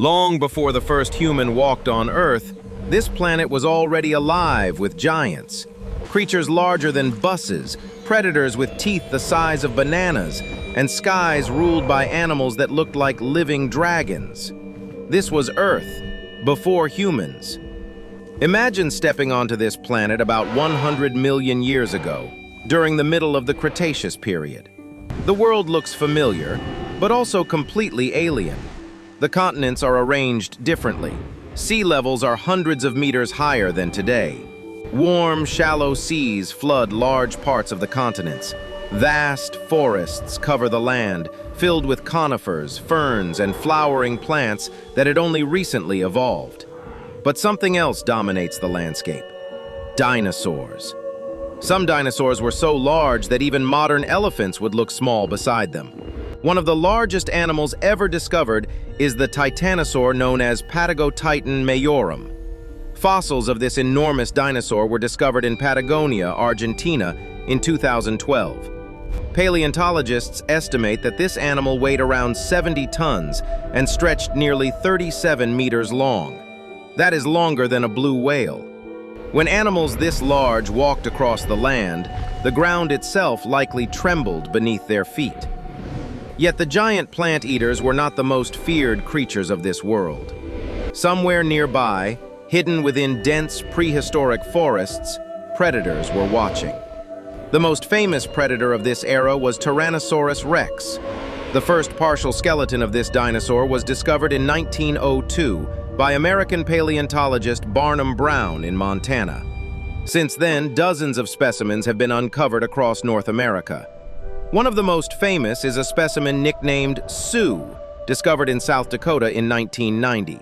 Long before the first human walked on Earth, this planet was already alive with giants. Creatures larger than buses, predators with teeth the size of bananas, and skies ruled by animals that looked like living dragons. This was Earth, before humans. Imagine stepping onto this planet about 100 million years ago, during the middle of the Cretaceous period. The world looks familiar, but also completely alien. The continents are arranged differently. Sea levels are hundreds of meters higher than today. Warm, shallow seas flood large parts of the continents. Vast forests cover the land, filled with conifers, ferns, and flowering plants that had only recently evolved. But something else dominates the landscape: dinosaurs. Some dinosaurs were so large that even modern elephants would look small beside them. One of the largest animals ever discovered is the titanosaur known as Patagotitan majorum. Fossils of this enormous dinosaur were discovered in Patagonia, Argentina, in 2012. Paleontologists estimate that this animal weighed around 70 tons and stretched nearly 37 meters long. That is longer than a blue whale. When animals this large walked across the land, the ground itself likely trembled beneath their feet. Yet the giant plant eaters were not the most feared creatures of this world. Somewhere nearby, hidden within dense prehistoric forests, predators were watching. The most famous predator of this era was Tyrannosaurus rex. The first partial skeleton of this dinosaur was discovered in 1902 by American paleontologist Barnum Brown in Montana. Since then, dozens of specimens have been uncovered across North America. One of the most famous is a specimen nicknamed Sioux, discovered in South Dakota in 1990.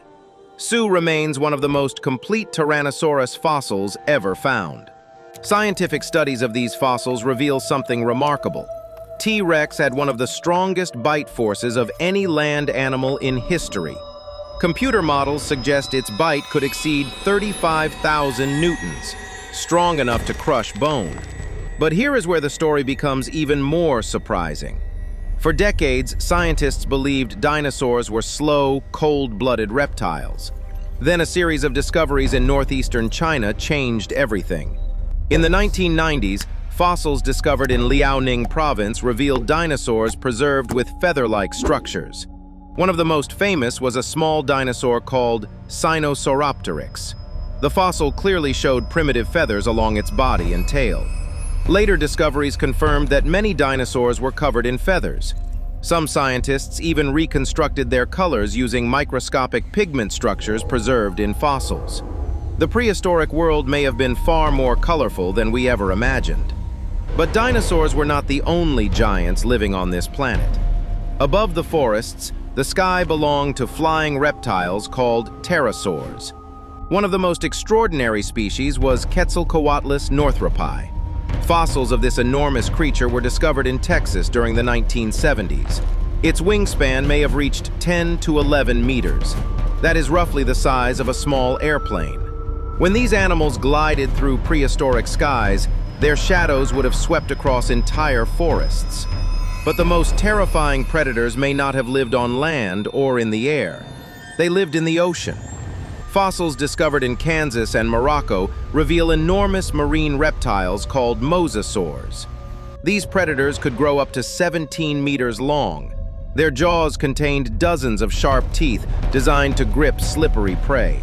Sioux remains one of the most complete Tyrannosaurus fossils ever found. Scientific studies of these fossils reveal something remarkable. T-Rex had one of the strongest bite forces of any land animal in history. Computer models suggest its bite could exceed 35,000 newtons, strong enough to crush bone. But here is where the story becomes even more surprising. For decades, scientists believed dinosaurs were slow, cold-blooded reptiles. Then a series of discoveries in northeastern China changed everything. In the 1990s, fossils discovered in Liaoning province revealed dinosaurs preserved with feather-like structures. One of the most famous was a small dinosaur called Sinosauropteryx. The fossil clearly showed primitive feathers along its body and tail. Later discoveries confirmed that many dinosaurs were covered in feathers. Some scientists even reconstructed their colors using microscopic pigment structures preserved in fossils. The prehistoric world may have been far more colorful than we ever imagined. But dinosaurs were not the only giants living on this planet. Above the forests, the sky belonged to flying reptiles called pterosaurs. One of the most extraordinary species was Quetzalcoatlus northropi. Fossils of this enormous creature were discovered in Texas during the 1970s. Its wingspan may have reached 10 to 11 meters. That is roughly the size of a small airplane. When these animals glided through prehistoric skies, their shadows would have swept across entire forests. But the most terrifying predators may not have lived on land or in the air. They lived in the ocean. Fossils discovered in Kansas and Morocco reveal enormous marine reptiles called mosasaurs. These predators could grow up to 17 meters long. Their jaws contained dozens of sharp teeth designed to grip slippery prey.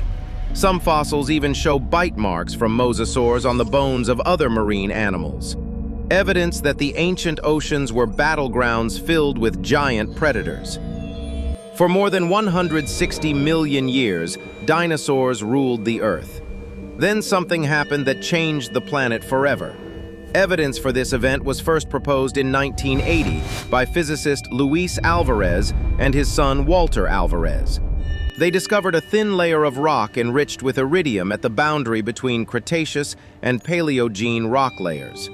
Some fossils even show bite marks from mosasaurs on the bones of other marine animals. Evidence that the ancient oceans were battlegrounds filled with giant predators. For more than 160 million years, dinosaurs ruled the Earth. Then something happened that changed the planet forever. Evidence for this event was first proposed in 1980 by physicist Luis Alvarez and his son Walter Alvarez. They discovered a thin layer of rock enriched with iridium at the boundary between Cretaceous and Paleogene rock layers.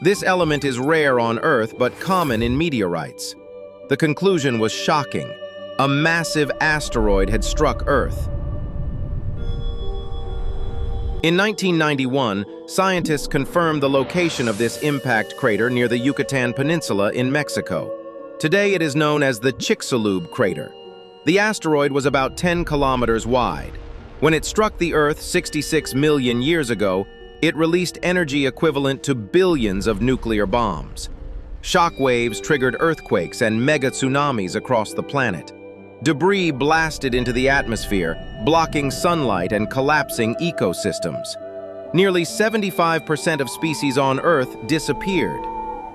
This element is rare on Earth but common in meteorites. The conclusion was shocking. A massive asteroid had struck Earth. In 1991, scientists confirmed the location of this impact crater near the Yucatan Peninsula in Mexico. Today it is known as the Chicxulub crater. The asteroid was about 10 kilometers wide. When it struck the Earth 66 million years ago, it released energy equivalent to billions of nuclear bombs. Shock waves triggered earthquakes and mega tsunamis across the planet. Debris blasted into the atmosphere, blocking sunlight and collapsing ecosystems. Nearly 75% of species on Earth disappeared.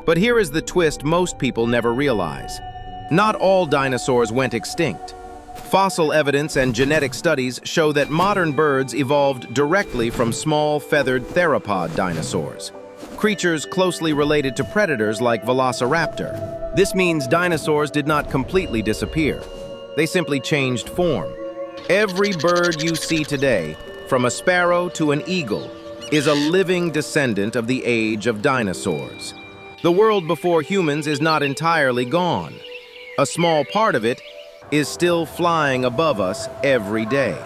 But here is the twist most people never realize. Not all dinosaurs went extinct. Fossil evidence and genetic studies show that modern birds evolved directly from small, feathered theropod dinosaurs, creatures closely related to predators like Velociraptor. This means dinosaurs did not completely disappear. They simply changed form. Every bird you see today, from a sparrow to an eagle, is a living descendant of the age of dinosaurs. The world before humans is not entirely gone. A small part of it is still flying above us every day.